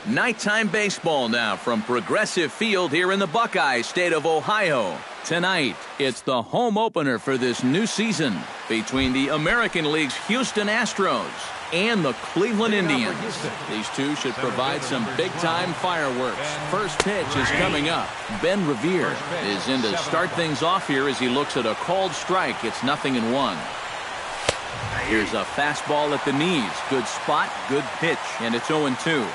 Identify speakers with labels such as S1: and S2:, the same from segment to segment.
S1: Nighttime baseball now from Progressive Field here in the Buckeye state of Ohio. Tonight, it's the home opener for this new season between the American League's Houston Astros and the Cleveland Indians. These two should provide some big-time fireworks. First pitch is coming up. Ben Revere is in to start things off here as he looks at a called strike. It's 0-1. Here's a fastball at the knees. Good spot, good pitch, and it's 0-2.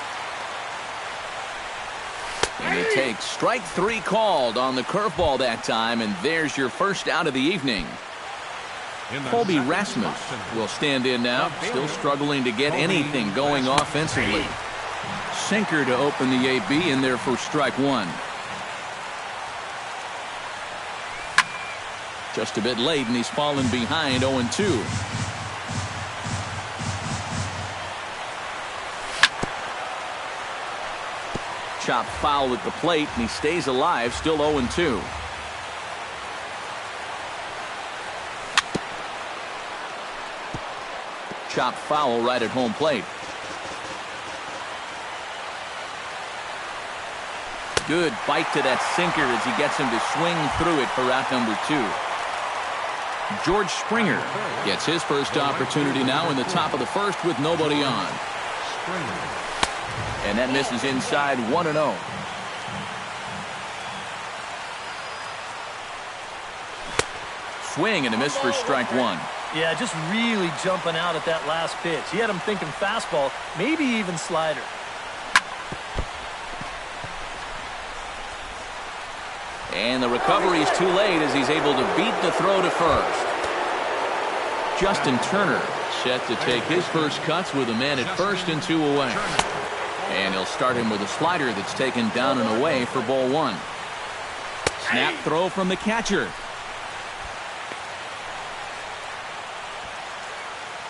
S1: And it takes strike 3 called on the curveball that time, and there's your first out of the evening. Colby Rasmus will stand in now, still struggling to get anything going offensively. Sinker to open the AB in there for strike 1. Just a bit late, and he's fallen behind 0-2. Chop foul at the plate, and he stays alive, still 0-2. Chop foul right at home plate. Good bite to that sinker as he gets him to swing through it for out number 2. George Springer gets his first opportunity now in the top of the first with nobody on. And that misses inside 1-0. Swing and a miss for strike 1.
S2: Yeah, just really jumping out at that last pitch. He had him thinking fastball, maybe even slider.
S1: And the recovery is too late as he's able to beat the throw to first. Justin Turner set to take his first cuts with a man at first and 2 away. And he'll start him with a slider that's taken down and away for ball 1. Snap throw from the catcher.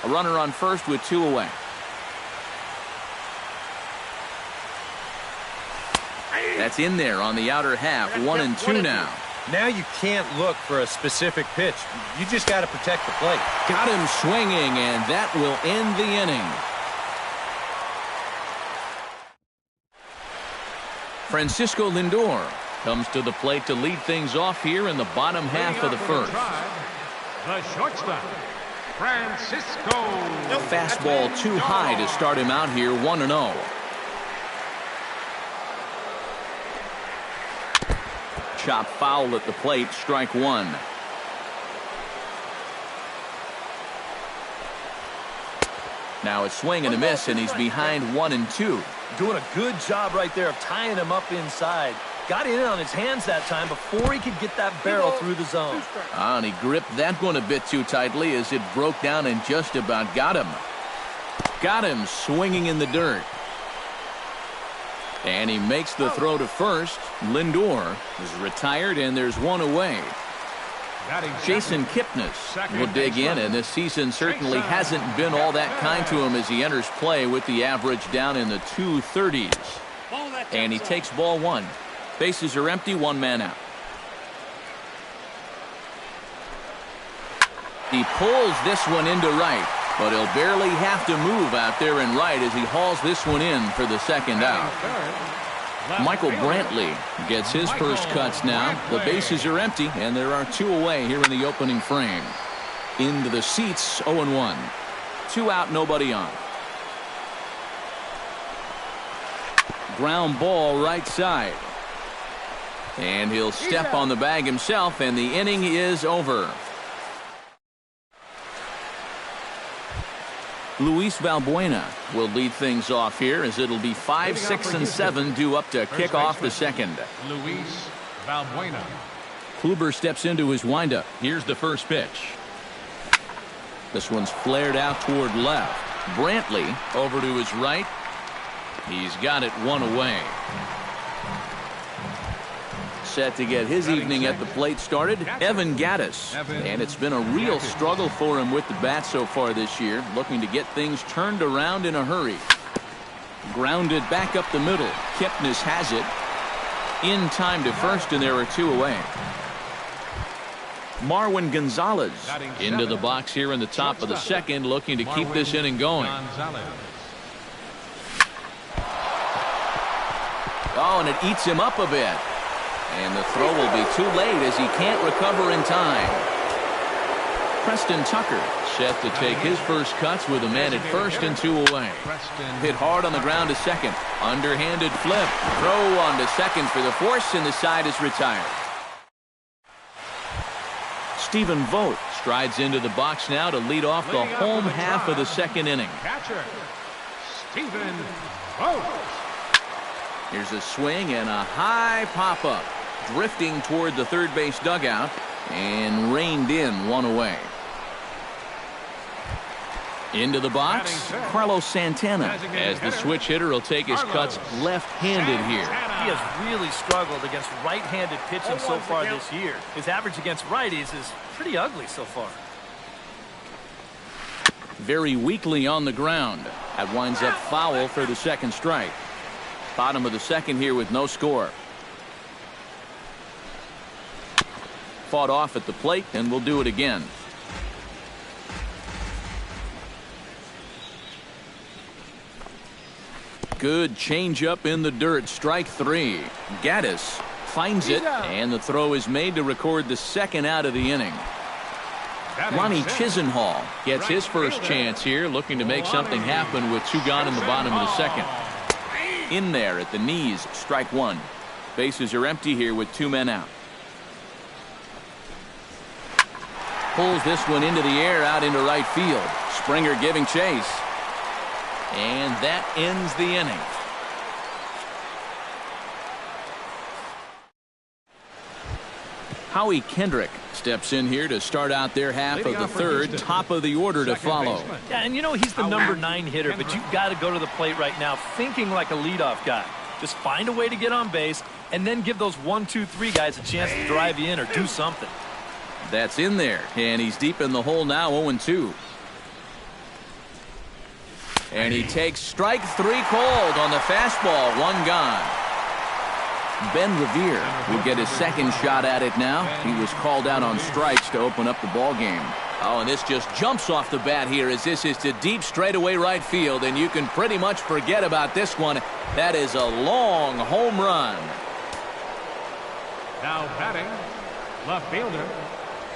S1: A runner on first with 2 away. That's in there on the outer half. 1-2 now.
S3: Now you can't look for a specific pitch. You just got to protect the plate.
S1: Got him swinging, and that will end the inning. Francisco Lindor comes to the plate to lead things off here in the bottom half of the first.
S4: The shortstop, Francisco.
S1: Fastball too high to start him out here, 1-0. Chop foul at the plate, strike 1. Now a swing and a miss, and he's behind 1-2.
S2: Doing a good job right there of tying him up inside. Got in on his hands that time before he could get that barrel through the zone.
S1: And he gripped that one a bit too tightly as it broke down and just about got him. Got him swinging in the dirt. And he makes the throw to first. Lindor is retired, and there's 1 away. Jason Kipnis will dig in, and this season certainly hasn't been all that kind to him as he enters play with the average down in the 230s. And he takes ball 1. Bases are empty, 1 man out. He pulls this one into right, but he'll barely have to move out there in right as he hauls this one in for the second out. Michael Brantley gets his first cuts now. The bases are empty, and there are 2 away here in the opening frame. Into the seats, 0-1. 2 out, nobody on. Ground ball right side. And he'll step on the bag himself, and the inning is over. Luis Valbuena will lead things off here as it'll be 5, 6, and 7 due up to kick off the second.
S4: Luis Valbuena.
S1: Kluber steps into his windup. Here's the first pitch. This one's flared out toward left. Brantley over to his right. He's got it 1 away. Set to get his evening at the plate started, Evan Gattis. And it's been a real struggle for him with the bat so far this year, looking to get things turned around in a hurry. Grounded back up the middle. Kipnis has it. In time to first, and there are 2 away. Marwin Gonzalez into the box here in the top of the second, looking to keep this inning going. Oh, and it eats him up a bit. And the throw will be too late as he can't recover in time. Preston Tucker set to take his first cuts with a man at first and 2 away. Hit hard on the ground to second. Underhanded flip. Throw on to second for the force, and the side is retired. Stephen Vogt strides into the box now to lead off the home half of the second inning.
S4: Catcher, Stephen Vogt.
S1: Here's a swing and a high pop-up. Drifting toward the third base dugout and reined in 1 away. Into the box, Carlos Santana, as the switch hitter will take his cuts left-handed here.
S2: He has really struggled against right-handed pitching so far this year. His average against righties is pretty ugly so far.
S1: Very weakly on the ground. That winds up foul for the second strike. Bottom of the second here with no score. Fought off at the plate, and we'll do it again. Good changeup in the dirt. Strike 3. Gaddis finds it, and the throw is made to record the second out of the inning. Ronnie Chisenhall gets his first chance here, looking to make something happen with 2 gone in the bottom of the second. In there at the knees, strike 1. Bases are empty here with 2 men out. Pulls this one into the air out into right field. Springer giving chase. And that ends the inning. Howie Kendrick steps in here to start out their half of the third. Top of the order to follow.
S2: Yeah, and you know he's the number 9 hitter, but you've got to go to the plate right now thinking like a leadoff guy. Just find a way to get on base and then give those 1, 2, 3 guys a chance to drive you in or do something.
S1: That's in there, and he's deep in the hole now, 0-2. And he takes strike 3 called on the fastball. 1 gone. Ben Revere will get his second shot at it now. He was called out on strikes to open up the ball game. Oh, and this just jumps off the bat here as this is to deep straightaway right field, and you can pretty much forget about this one. That is a long home run.
S4: Now batting, left fielder,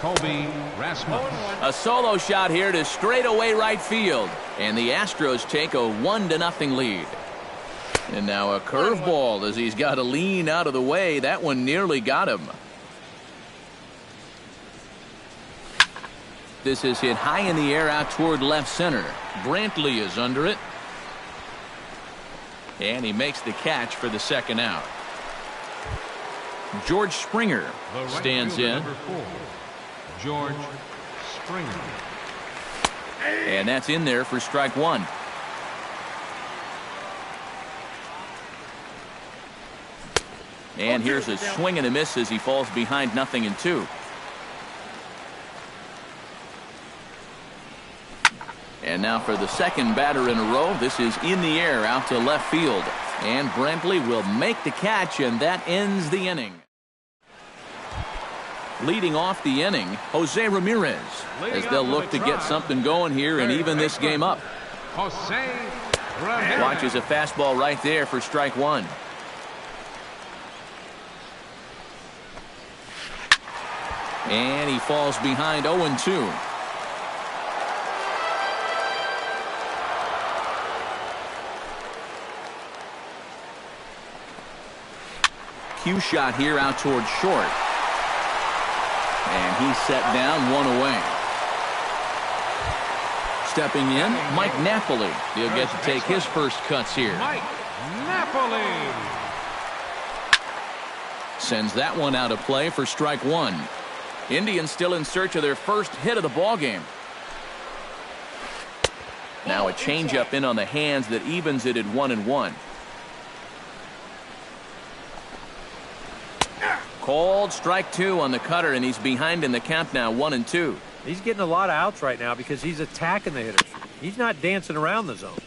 S4: Kobe Rasmus.
S1: A solo shot here to straightaway right field, and the Astros take a 1-0 lead. And now a curveball as he's got to lean out of the way. That one nearly got him. This is hit high in the air out toward left center. Brantley is under it. And he makes the catch for the second out. George Springer stands in.
S4: Number 4, George Springer.
S1: And that's in there for strike 1. And here's a swing and a miss as he falls behind 0-2. And now for the second batter in a row. This is in the air out to left field. And Brantley will make the catch, and that ends the inning. Leading off the inning, Jose Ramirez, as they'll look to get something going here and even this game up.
S4: Jose Ramirez.
S1: Watches a fastball right there for strike 1. And he falls behind 0-2. Cue shot here out toward short. And he's set down 1 away. Stepping in, Mike Napoli. He'll get to take his first cuts here.
S4: Mike Napoli.
S1: Sends that one out of play for strike 1. Indians still in search of their first hit of the ball game. Now a changeup in on the hands that evens it at 1-1. Called strike 2 on the cutter, and he's behind in the count now, 1-2.
S3: He's getting a lot of outs right now because he's attacking the hitters. He's not dancing around the zone.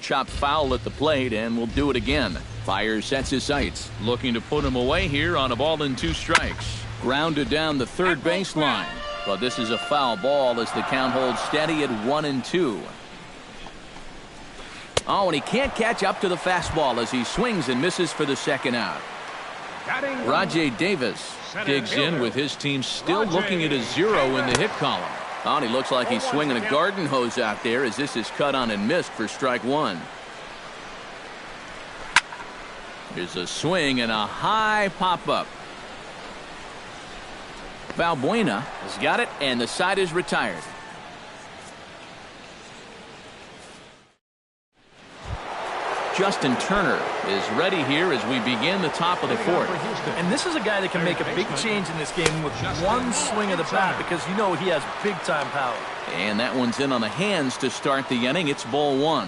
S1: Chopped foul at the plate, and we'll do it again. Fire sets his sights, looking to put him away here on a ball and 2 strikes. Grounded down the third baseline, but this is a foul ball as the count holds steady at 1-2. Oh, and he can't catch up to the fastball as he swings and misses for the second out. Rajay Davis digs in with his team still looking at a 0 in the hit column. Oh, and he looks like he's swinging a garden hose out there as this is cut on and missed for strike one. Here's a swing and a high pop-up. Valbuena has got it, and the side is retired. Justin Turner is ready here as we begin the top of the fourth.
S2: And this is a guy that can make a big change in this game with one swing of the bat because you know he has big-time power.
S1: And that one's in on the hands to start the inning. It's ball one.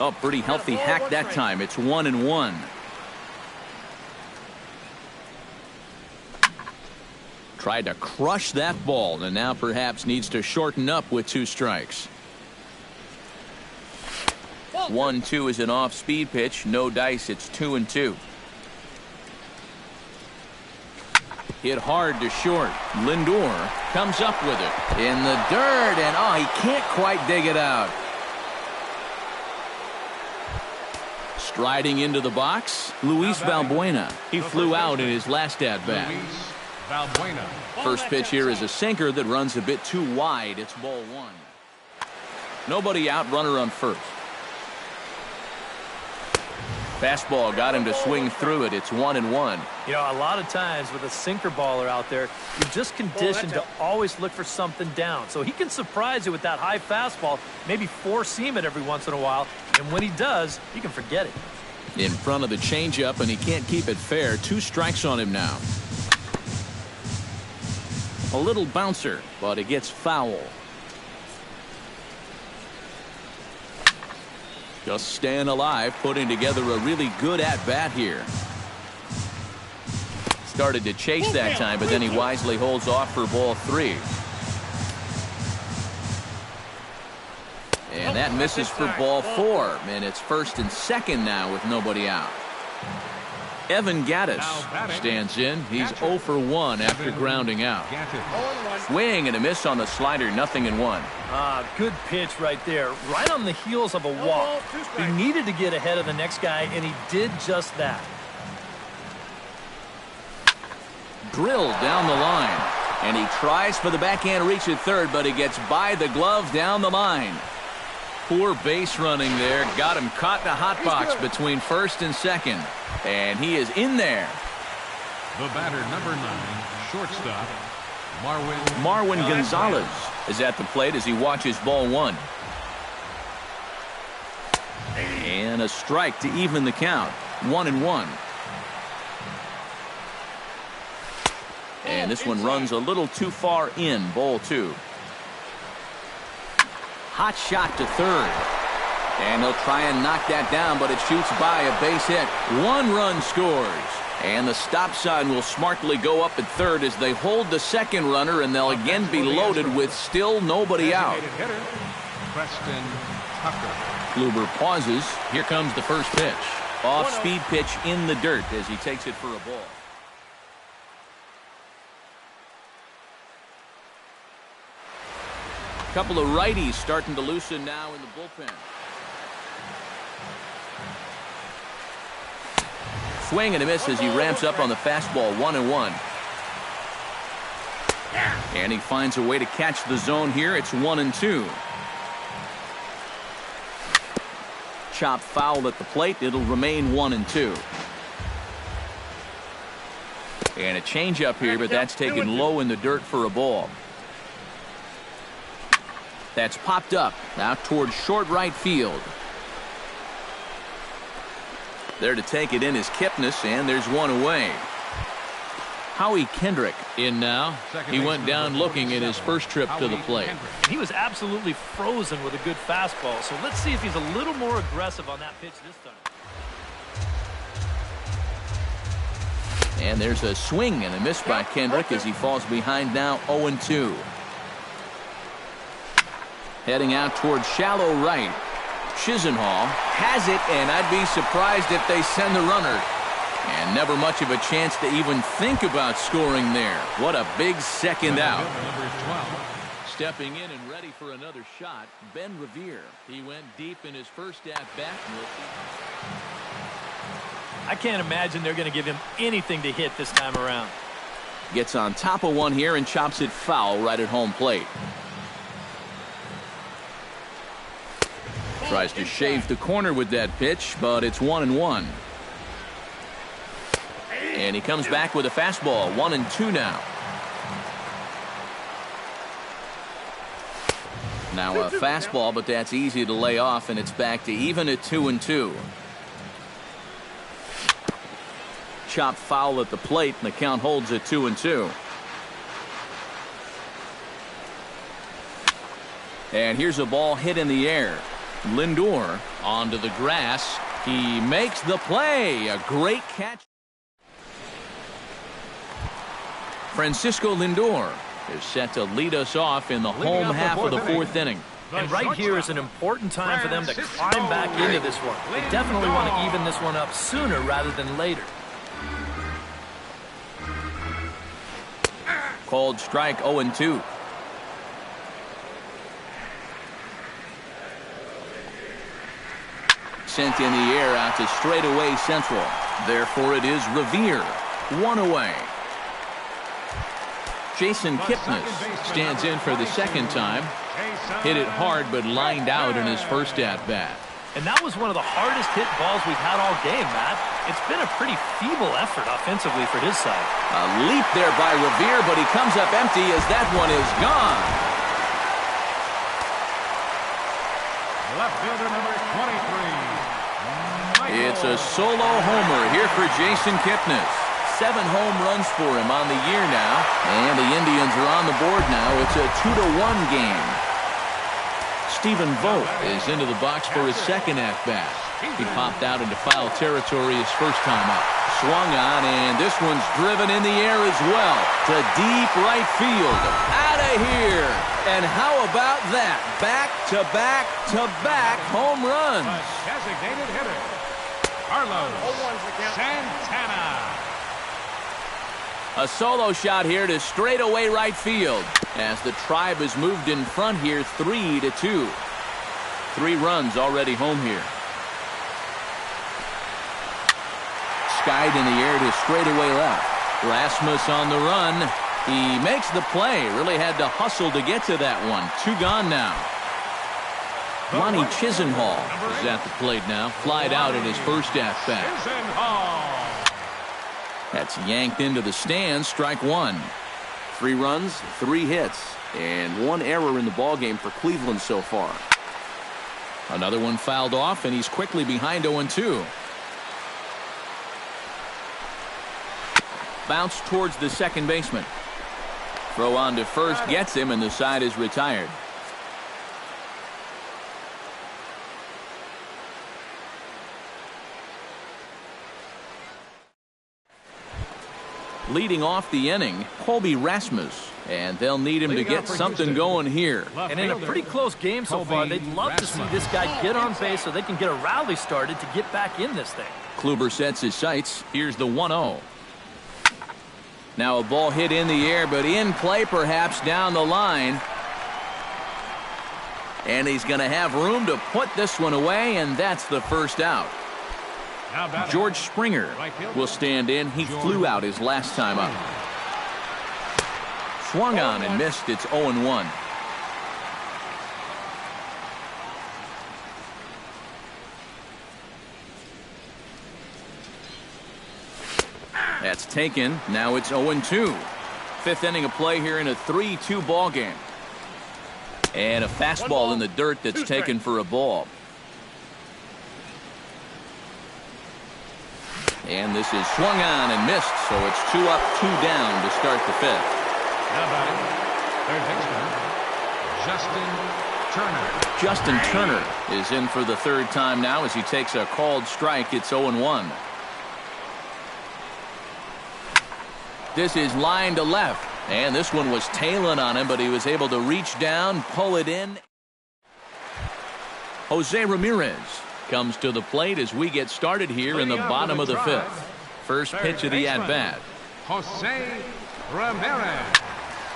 S1: Oh, pretty healthy hack that time. It's 1-1. Tried to crush that ball and now perhaps needs to shorten up with 2 strikes. 1-2 is an off-speed pitch. No dice. It's 2-2. Hit hard to short. Lindor comes up with it in the dirt, and oh, he can't quite dig it out. Striding into the box, Luis Valbuena. He flew out in his last at-bat. First pitch here is a sinker that runs a bit too wide. It's ball one. Nobody out, runner on first. Fastball got him to swing through it. It's 1-1.
S2: You know, a lot of times with a sinker baller out there, you're just conditioned to always look for something down. So he can surprise you with that high fastball, maybe four-seam it every once in a while. And when he does, you can forget it.
S1: In front of the changeup, and he can't keep it fair. 2 strikes on him now. A little bouncer, but it gets foul. Just staying alive, putting together a really good at-bat here. Started to chase that time, but then he wisely holds off for ball 3. And that misses for ball 4. And it's first and second now with nobody out. Evan Gattis stands in. He's 0 for 1 after grounding out. Swing and a miss on the slider, 0-1.
S2: Good pitch right there, right on the heels of a walk. He needed to get ahead of the next guy, and he did just that.
S1: Drilled down the line, and he tries for the backhand reach at third, but he gets by the glove down the line. Poor base running there, got him caught in a hot box between first and second, and he is in there.
S4: The batter, number 9, shortstop,
S1: Marwin Gonzalez is at the plate as he watches ball 1. And a strike to even the count. 1-1. And this one runs a little too far in. Ball 2. Hot shot to third. And he'll try and knock that down, but it shoots by a base hit. 1 run scores. And the stop sign will smartly go up at third as they hold the second runner, and they'll again be loaded with still nobody out. Kluber pauses. Here comes the first pitch. Off-speed pitch in the dirt as he takes it for a ball. A couple of righties starting to loosen now in the bullpen. Swing and a miss as he ramps up on the fastball. 1-1. And he finds a way to catch the zone here. It's 1-2. Chop foul at the plate. It'll remain 1-2. And a changeup here, but that's taken low in the dirt for a ball. That's popped up out towards short right field. There to take it in is Kipnis, and there's one away. Howie Kendrick in now. He went down looking at his first trip to the plate.
S2: He was absolutely frozen with a good fastball, so let's see if he's a little more aggressive on that pitch this time.
S1: And there's a swing and a miss by Kendrick as he falls behind now 0-2. Heading out towards shallow right. Chisenhall has it, and I'd be surprised if they send the runner. And never much of a chance to even think about scoring there. What a big second out. Stepping in and ready for another shot, Ben Revere. He went deep in his first at-bat.
S2: I can't imagine they're going to give him anything to hit this time around.
S1: Gets on top of one here and chops it foul right at home plate. Tries to shave the corner with that pitch, but it's 1-1. And he comes back with a fastball, 1-2 now. Now a fastball, but that's easy to lay off, and it's back to even at 2-2. Chop foul at the plate, and the count holds at 2-2. And here's a ball hit in the air. Lindor onto the grass. He makes the play. A great catch. Francisco Lindor is set to lead us off in the home half of the fourth inning.
S2: And right here is an important time for them to climb back into this one. They definitely want to even this one up sooner rather than later.
S1: Called strike 0-2. Sent in the air out to straightaway central. Therefore it is Revere. One away. Jason Kipnis stands in for the second time. Hit it hard but lined out in his first at-bat.
S2: And that was one of the hardest hit balls we've had all game, Matt. It's been a pretty feeble effort offensively for his side.
S1: A leap there by Revere, but he comes up empty as that one is gone.
S4: Left fielder number 23.
S1: It's a solo homer here for Jason Kipnis. 7 home runs for him on the year now. And the Indians are on the board now. It's a 2-1 game. Stephen Vogt is into the box for his second at-bat. He popped out into foul territory his first time up. Swung on, and this one's driven in the air as well to deep right field. Out of here. And how about that? Back-to-back-to-back home runs.
S4: Designated hitter, Carlos Santana.
S1: A solo shot here to straightaway right field as the Tribe has moved in front here 3-2. 3 runs already home here. Skied in the air to straightaway left. Rasmus on the run. He makes the play. Really had to hustle to get to that one. 2 gone now. Lonnie Chisenhall is at the plate now. Flied out at his first at-bat. That's yanked into the stands. Strike 1. 3 runs, 3 hits, and 1 error in the ballgame for Cleveland so far. Another one fouled off, and he's quickly behind 0-2. Bounce towards the second baseman. Throw on to first gets him, and the side is retired. Leading off the inning, Colby Rasmus, and they'll need him to get something going here.
S2: And in a pretty close game so far, they'd love to see this guy get on base so they can get a rally started to get back in this thing.
S1: Kluber sets his sights. Here's the 1-0. Now a ball hit in the air, but in play perhaps down the line. And he's going to have room to put this one away, and that's the first out. George Springer will stand in. He flew out his last time up. Swung on and missed. It's 0-1. That's taken. Now it's 0-2. 5th inning of play here in a 3-2 ball game. And a fastball in the dirt that's taken for a ball. And this is swung on and missed, so it's 2 up, 2 down to start the 5th.
S4: Now batting, third baseman, Justin
S1: Justin
S4: Turner.
S1: Turner is in for the 3rd time now as he takes a called strike. It's 0-1. This is line to left, and this one was tailing on him, but he was able to reach down, pull it in. Jose Ramirez comes to the plate as we get started here in the bottom of the 5th. First pitch of the at-bat.
S4: Jose Ramirez.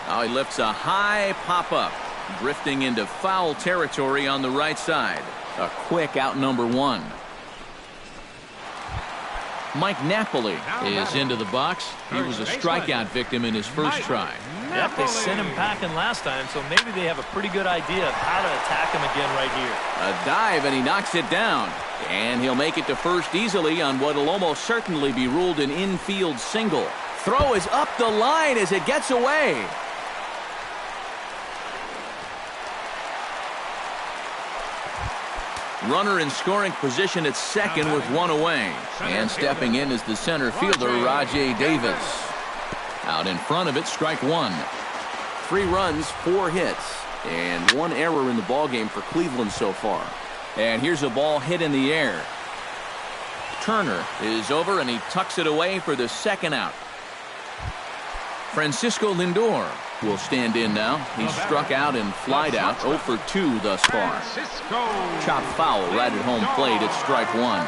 S1: Now he lifts a high pop-up. Drifting into foul territory on the right side. A quick out number one. Mike Napoli is into the box. He was a strikeout victim in his first try.
S2: Yep, they sent him packing last time, so maybe they have a pretty good idea of how to attack him again right here.
S1: A dive, and he knocks it down. And he'll make it to first easily on what will almost certainly be ruled an infield single. Throw is up the line as it gets away. Runner in scoring position at second with one away. And stepping in is the center fielder, Rajay Davis. Out in front of it, strike one. 3 runs, 4 hits, and 1 error in the ballgame for Cleveland so far. And here's a ball hit in the air. Turner is over, and he tucks it away for the second out. Francisco Lindor will stand in now. He's struck out and flied out, 0 for 2 thus far. Chop foul right at home plate. It's strike one.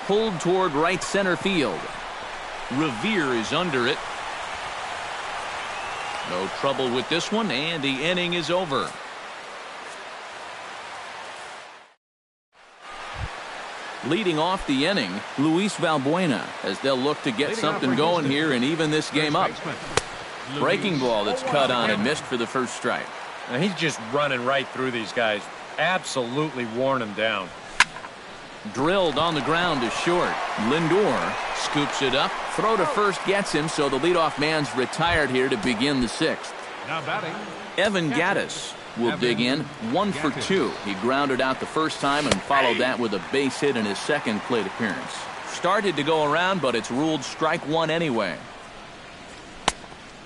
S1: Pulled toward right center field. Revere is under it. No trouble with this one, and the inning is over. Leading off the inning, Luis Valbuena, as they'll look to get something going here and even this game up. Breaking ball that's cut on and missed for the first strike.
S3: Now he's just running right through these guys. Absolutely worn them down.
S1: Drilled on the ground to short. Lindor scoops it up. Throw to first gets him, so the leadoff man's retired here to begin the 6th.
S4: Now batting,
S1: Evan Gattis will dig in. 1 for 2. He grounded out the first time and followed that with a base hit in his second plate appearance. Started to go around, but it's ruled strike one anyway.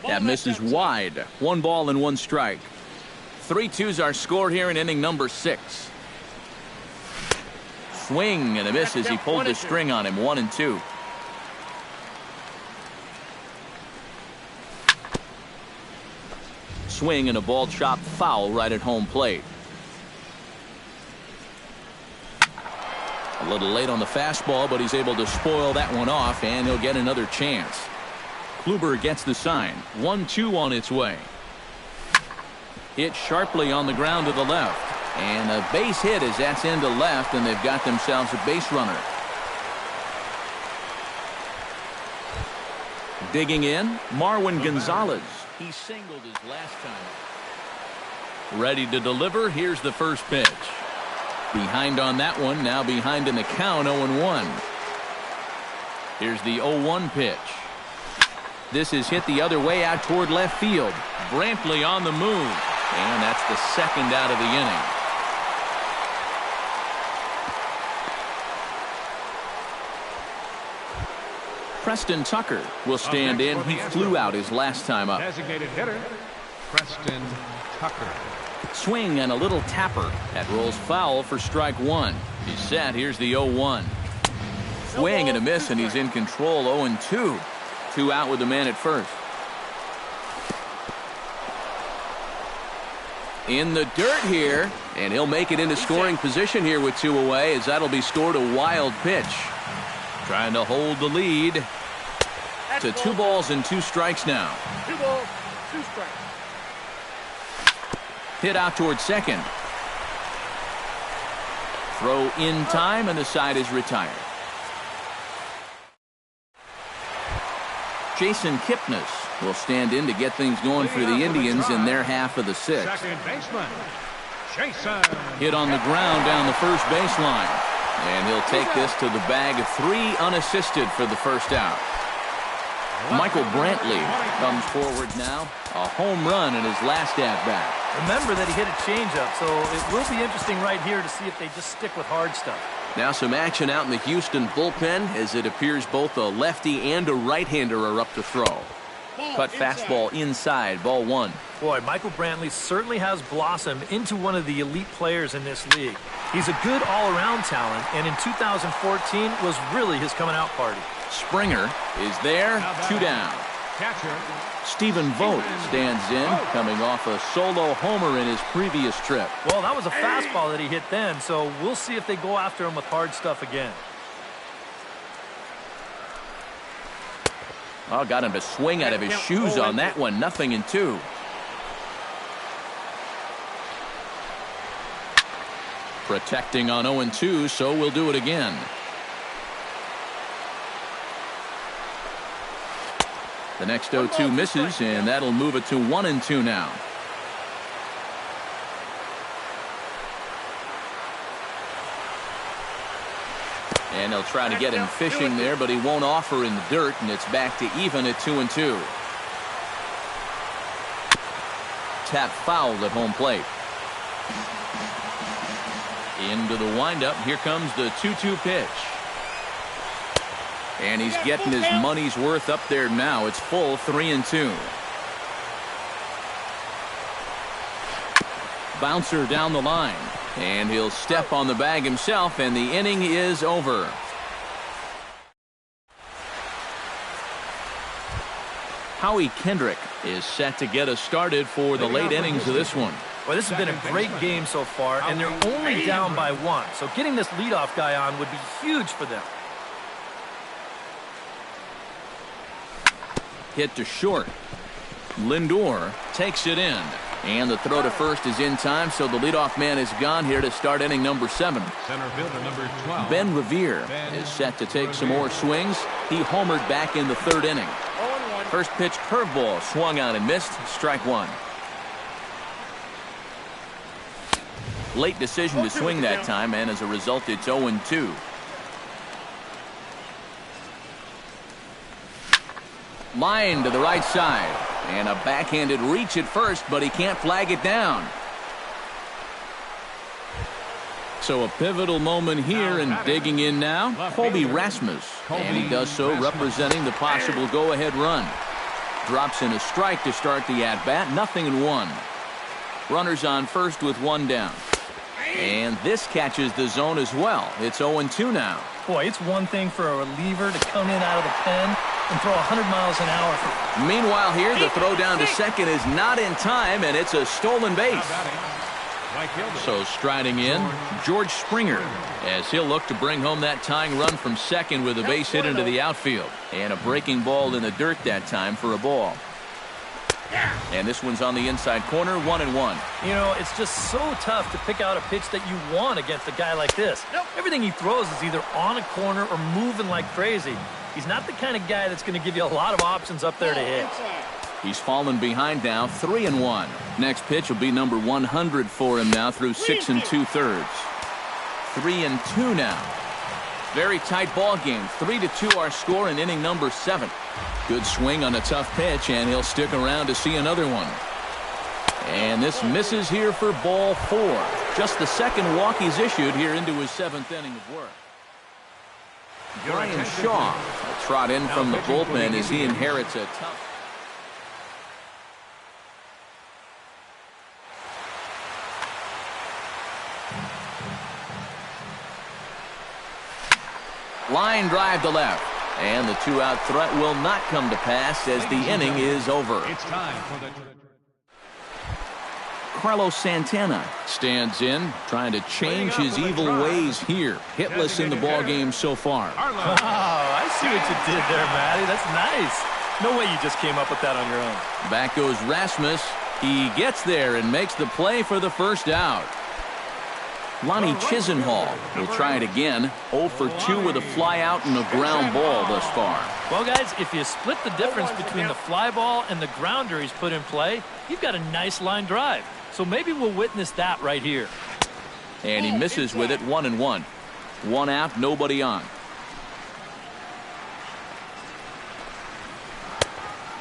S1: That misses wide. 1 ball and 1 strike. 3-2s are scored here in inning number 6. Swing and a miss as he pulled the string on him. 1-2. Swing and a ball chopped foul right at home plate. A little late on the fastball, but he's able to spoil that one off, and he'll get another chance. Kluber gets the sign. 1-2 on its way. Hit sharply on the ground to the left. And a base hit as that's into left, and they've got themselves a base runner. Digging in, Marwin Gonzalez. He singled his last time. Ready to deliver. Here's the first pitch. Behind on that one. Now behind in the count, 0-1. Here's the 0-1 pitch. This is hit the other way out toward left field. Brantley on the move. And that's the second out of the inning. Preston Tucker will stand in. He flew out his last time up.
S4: Designated hitter, Preston Tucker.
S1: Swing and a little tapper. That rolls foul for strike one. He's set. Here's the 0-1. Swing and a miss, and he's in control. 0-2. 2 out with the man at first. In the dirt here, and he'll make it into scoring position here with 2 away, as that'll be scored a wild pitch. Trying to hold the lead to 2 balls and 2 strikes now.
S5: 2 balls, 2 strikes.
S1: Hit out towards second. Throw in time, and the side is retired. Jason Kipnis will stand in to get things going for the Indians in their half of the 6th.
S4: Second baseman, Jason.
S1: Hit on the ground down the first baseline. And he'll take this to the bag of 3 unassisted for the first out. Michael Brantley comes forward now. A home run in his last at-bat.
S2: Remember that he hit a changeup, so it will be interesting right here to see if they just stick with hard stuff.
S1: Now some action out in the Houston bullpen, as it appears both a lefty and a right-hander are up to throw. Cut fastball inside, ball 1.
S2: Boy, Michael Brantley certainly has blossomed into one of the elite players in this league. He's a good all-around talent, and in 2014 was really his coming-out party.
S1: Springer is there, 2 down.
S4: Catcher,
S1: Stephen Vogt stands in, coming off a solo homer in his previous trip.
S2: Well, that was a fastball that he hit then, so we'll see if they go after him with hard stuff again.
S1: Oh, got him to swing out of his shoes on that one. 0-2. Protecting on 0-2, so we'll do it again. The next 0-2 misses, and that'll move it to 1-2 now. And they'll try to get him fishing there, but he won't offer in the dirt, and it's back to even at 2-2. Tap fouled at home plate. Into the windup. Here comes the 2-2 pitch. And he's getting his money's worth up there now. It's full 3-2. Bouncer down the line. And he'll step on the bag himself, and the inning is over. Howie Kendrick is set to get us started for the late innings of this one.
S2: Well, this has been a great game so far, and they're only down by 1. So getting this leadoff guy on would be huge for them.
S1: Hit to short. Lindor takes it in. And the throw to first is in time, so the leadoff man is gone here to start inning number 7.
S4: Center fielder number 12.
S1: Ben Revere is set to take some more swings. He homered back in the 3rd inning. First pitch curveball swung on and missed. Strike 1. Late decision to swing that time, and as a result, it's 0-2. Line to the right side. And a backhanded reach at first, but he can't flag it down. So a pivotal moment here, and digging in now, Colby Rasmus. And he does so representing the possible go-ahead run. Drops in a strike to start the at-bat. 0-1. Runners on first with 1 down. And this catches the zone as well. It's 0-2 now.
S2: Boy, it's one thing for a reliever to come in out of the pen and throw 100 miles an hour.
S1: Meanwhile here, the throw down to second is not in time, and it's a stolen base. So striding in, George Springer, as he'll look to bring home that tying run from second with a base hit into the outfield. And a breaking ball in the dirt that time for a ball. And this one's on the inside corner, 1-1.
S2: You know, it's just so tough to pick out a pitch that you want against a guy like this. Everything he throws is either on a corner or moving like crazy. He's not the kind of guy that's going to give you a lot of options up there to hit.
S1: He's fallen behind now, 3-1. Next pitch will be number 100 for him now through 6 2/3. 3-2 now. Very tight ball game. 3-2 our score in inning number 7. Good swing on a tough pitch, and he'll stick around to see another one. And this misses here for ball 4. Just the second walk he's issued here into his 7th inning of work. Brian Shaw will trot in from the bullpen as he inherits a tough. Line drive to left. And the 2-out threat will not come to pass as the inning is over.
S4: It's time for the...
S1: Carlos Santana stands in, trying to change his evil ways here. Hitless in the ballgame so far.
S2: Oh, I see what you did there, Matty. That's nice. No way you just came up with that on your own.
S1: Back goes Rasmus. He gets there and makes the play for the first out. Lonnie Chisenhall will try it again. 0 for 2 with a fly out and a ground ball thus far.
S2: Well, guys, if you split the difference between the fly ball and the grounder he's put in play, you've got a nice line drive. So maybe we'll witness that right here.
S1: And he misses with it, 1-1. 1 out, nobody on.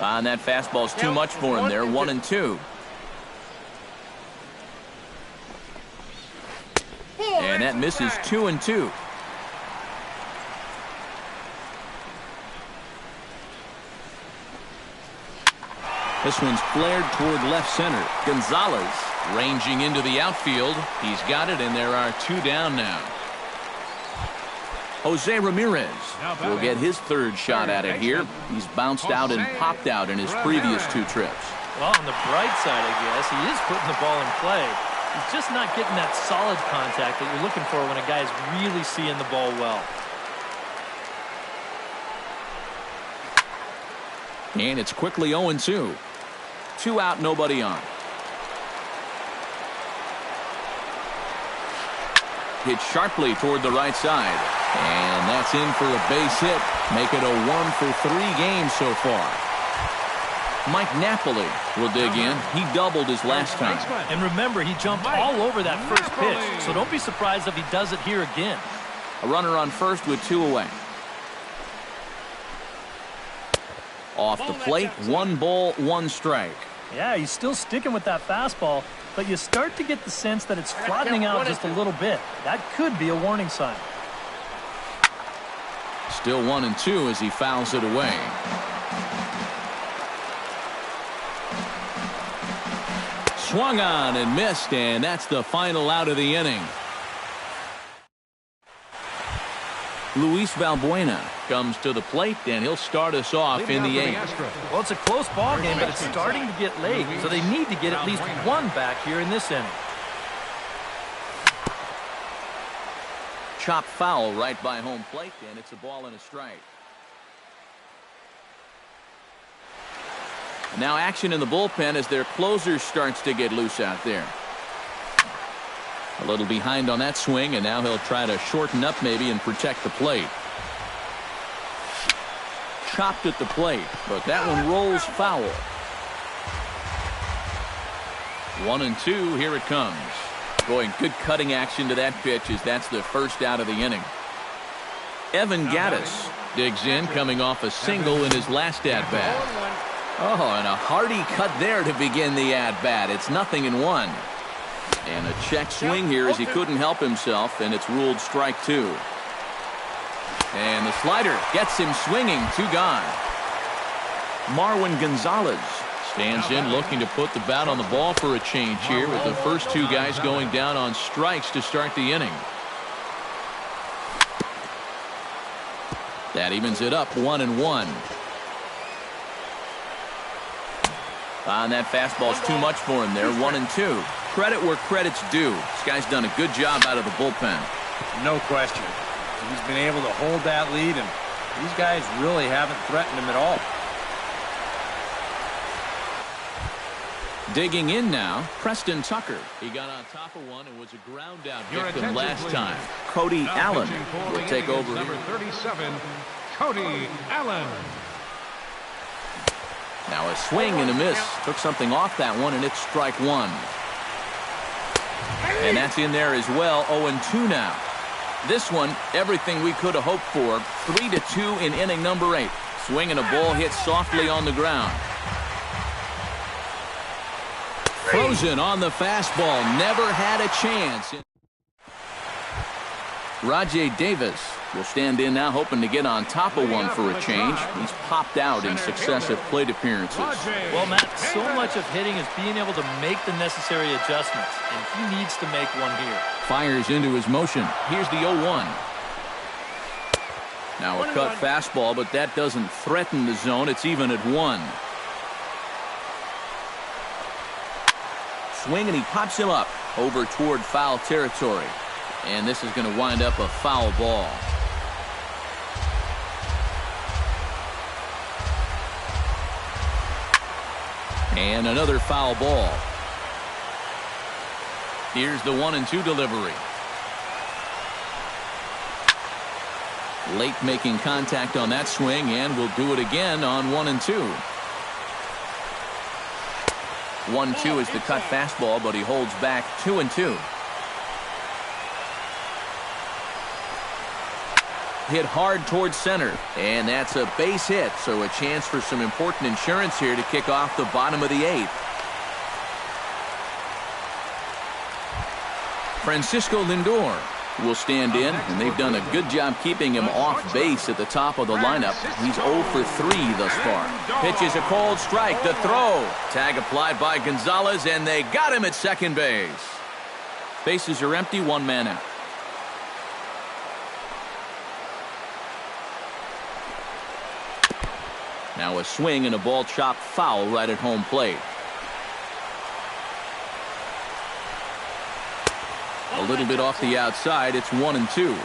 S1: And that fastball's too much for him there, 1-2. And that misses 2-2. This one's flared toward left center. Gonzalez ranging into the outfield. He's got it, and there are 2 down now. Jose Ramirez will get his 3rd shot at it here. He's bounced out and popped out in his previous 2 trips.
S2: Well, on the bright side, I guess, he is putting the ball in play. He's just not getting that solid contact that you're looking for when a guy's really seeing the ball well.
S1: And it's quickly 0-2. 2 out, nobody on. Hit sharply toward the right side. And that's in for a base hit. Make it a 1-for-3 game so far. Mike Napoli will dig in. He doubled his last time.
S2: And remember, he jumped all over that first pitch, so don't be surprised if he does it here again.
S1: A runner on first with 2 away. Off the plate, 1 ball, 1 strike.
S2: Yeah, he's still sticking with that fastball, but you start to get the sense that it's flattening out just a little bit. That could be a warning sign.
S1: Still 1-2 as he fouls it away. Swung on and missed, and that's the final out of the inning. Luis Valbuena comes to the plate, and he'll start us off in the 8th.
S2: Well, it's a close ball game, but it's starting to get late, so they need to get at least 1 back here in this inning.
S1: Chop foul right by home plate, and it's a ball and a strike. Now action in the bullpen as their closer starts to get loose out there. A little behind on that swing, and now he'll try to shorten up maybe and protect the plate. Chopped at the plate, but that one rolls foul. 1-2, here it comes. Boy, good cutting action to that pitch as that's the first out of the inning. Evan Gattis digs in, coming off a single in his last at-bat. Oh, and a hearty cut there to begin the at-bat. It's 0-1. And a check swing here as he couldn't help himself, and it's ruled strike 2. And the slider gets him swinging, 2 gone. Marwin Gonzalez stands in looking to put the bat on the ball for a change here with the first 2 guys going down on strikes to start the inning. That evens it up 1-1. And that fastball's too much for him there. 1-2. Credit where credit's due. This guy's done a good job out of the bullpen.
S3: No question. He's been able to hold that lead, and these guys really haven't threatened him at all.
S1: Digging in now, Preston Tucker. He got on top of one and was a ground out victim last time. Cody Allen will take over.
S4: Number 37, Cody Allen.
S1: Now a swing and a miss. Took something off that one, and it's strike 1. And that's in there as well. 0-2 now. This one, everything we could have hoped for. 3-2 in inning number 8. Swing and a ball hit softly on the ground. Frozen on the fastball. Never had a chance. Rajay Davis will stand in now, hoping to get on top of one for a change. He's popped out in successive plate appearances.
S2: Well, Matt, so much of hitting is being able to make the necessary adjustments, and he needs to make one here.
S1: Fires into his motion. Here's the 0-1. Now a cut fastball, but that doesn't threaten the zone. It's even at 1. Swing, and he pops him up over toward foul territory. And this is going to wind up a foul ball. And another foul ball. Here's the 1-2 delivery. Late making contact on that swing, and will do it again on 1-2. 1-2 is the cut fastball, but he holds back 2-2. Hit hard towards center, and that's a base hit, so a chance for some important insurance here to kick off the bottom of the 8th. Francisco Lindor will stand in, and they've done a good job keeping him off base at the top of the lineup. He's 0 for 3 thus far. Pitches a cold strike, the throw. Tag applied by Gonzalez, and they got him at second base. Bases are empty, 1 man out. Now a swing and a ball chopped foul right at home plate. A little bit off the outside. It's 1-2.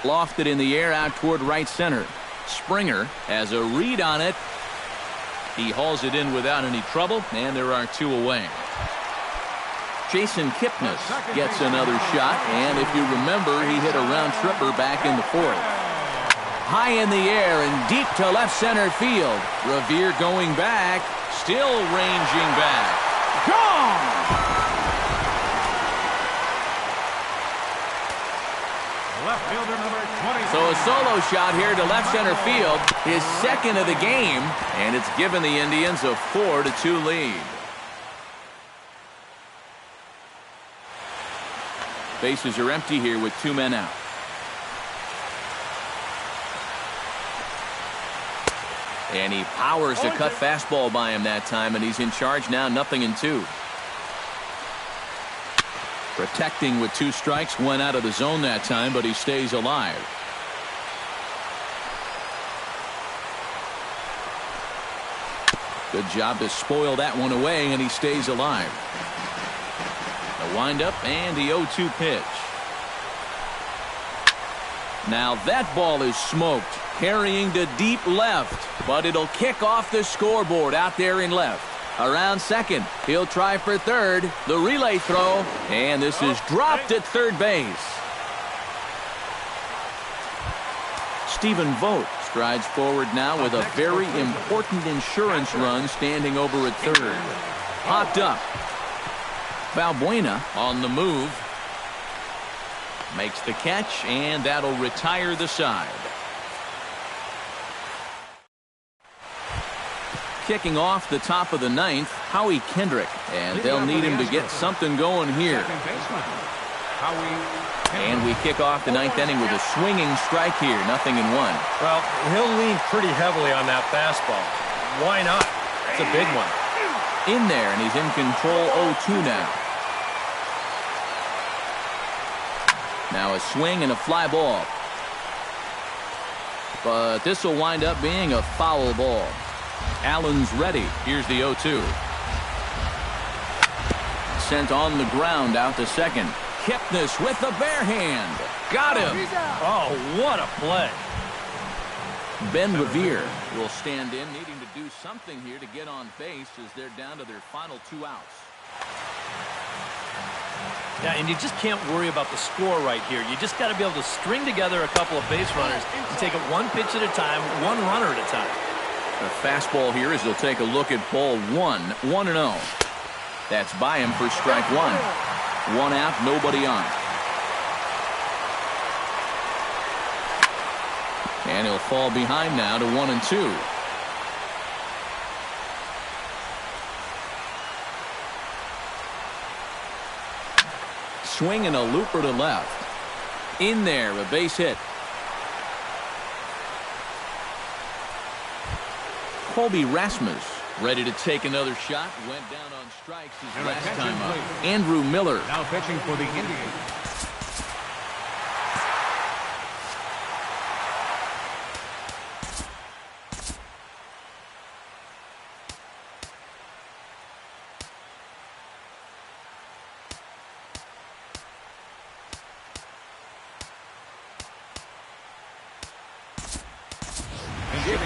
S1: Lofted in the air out toward right center. Springer has a read on it. He hauls it in without any trouble, and there are 2 away. Jason Kipnis gets another shot, and if you remember, he hit a round tripper back in the 4th. High in the air and deep to left center field. Revere going back, still ranging back. Gone!
S4: Left fielder number 20.
S1: So a solo shot here to left center field, his second of the game, and it's given the Indians a 4-2 lead. Bases are empty here with 2 men out. And he powers a cut fastball by him that time, and he's in charge now, 0-2. Protecting with 2 strikes, went out of the zone that time, but he stays alive. Good job to spoil that one away, and he stays alive. The windup and the 0-2 pitch. Now that ball is smoked, carrying to deep left, but it'll kick off the scoreboard out there in left. Around second, he'll try for third. The relay throw, and this is dropped at third base. Stephen Vogt strides forward now with a very important insurance run standing over at third. Popped up. Valbuena on the move. Makes the catch, and that'll retire the side. Kicking off the top of the 9th, Howie Kendrick, and they'll need him to get something going here. And we kick off the 9th inning with a swinging strike here, 0-1.
S2: Well, he'll lean pretty heavily on that fastball. Why not? It's a big one.
S1: In there, and he's in control 0-2 now. Now a swing and a fly ball. But this will wind up being a foul ball. Allen's ready. Here's the 0-2. Sent on the ground out to second. Kipnis with the bare hand. Got him.
S2: Oh, what a play.
S1: Ben Revere will stand in, needing to do something here to get on base as they're down to their final 2 outs.
S2: Yeah, and you just can't worry about the score right here. You just got to be able to string together a couple of base runners and take it 1 pitch at a time, 1 runner at a time.
S1: The fastball here as they'll take a look at ball 1, 1-0. That's by him for strike 1. 1 out, nobody on. And he'll fall behind now to 1-2. Swing and a looper to left. In there, a base hit. Colby Rasmus ready to take another shot. Went down on strikes his last time up. Andrew Miller.
S4: Now pitching for the Indians.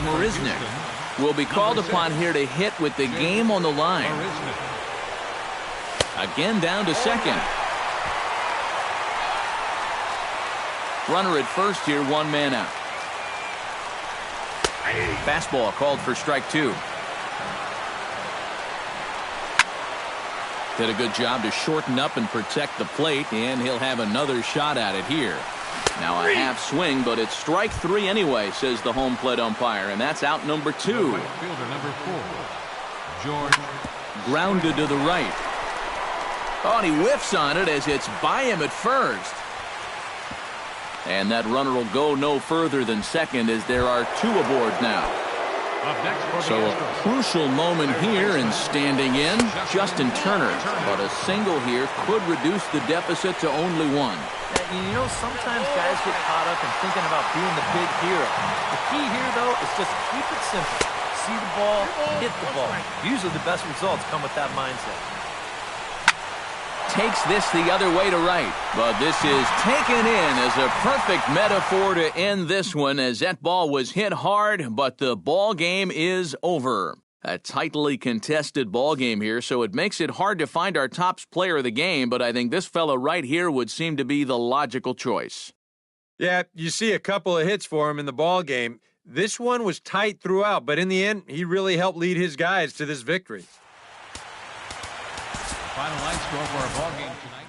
S1: Marisnik will be called upon here to hit with the game on the line. Again down to second. Runner at first here, 1 man out. Fastball called for strike 2. Did a good job to shorten up and protect the plate, and he'll have another shot at it here. Now a half swing, but it's strike 3 anyway, says the home plate umpire, and that's out number 2.
S4: Right fielder number 4, George.
S1: Grounded to the right. Oh, and he whiffs on it as it's by him at first. And that runner will go no further than second as there are 2 aboard now.
S4: Up next for
S1: So
S4: the
S1: a crucial moment here, and standing in, Justin Turner. But a single here could reduce the deficit to only 1.
S2: You know, sometimes guys get caught up in thinking about being the big hero. The key here, though, is just keep it simple. See the ball, hit the ball. Usually the best results come with that mindset.
S1: takes this the other way to right. But this is taken in as a perfect metaphor to end this one, as that ball was hit hard, but the ball game is over. A tightly contested ball game here, so it makes it hard to find our top player of the game, but I think this fella right here would seem to be the logical choice.
S6: Yeah, you see a couple of hits for him in the ball game. This one was tight throughout, but in the end, he really helped lead his guys to this victory.
S4: Final line score for our ball game tonight.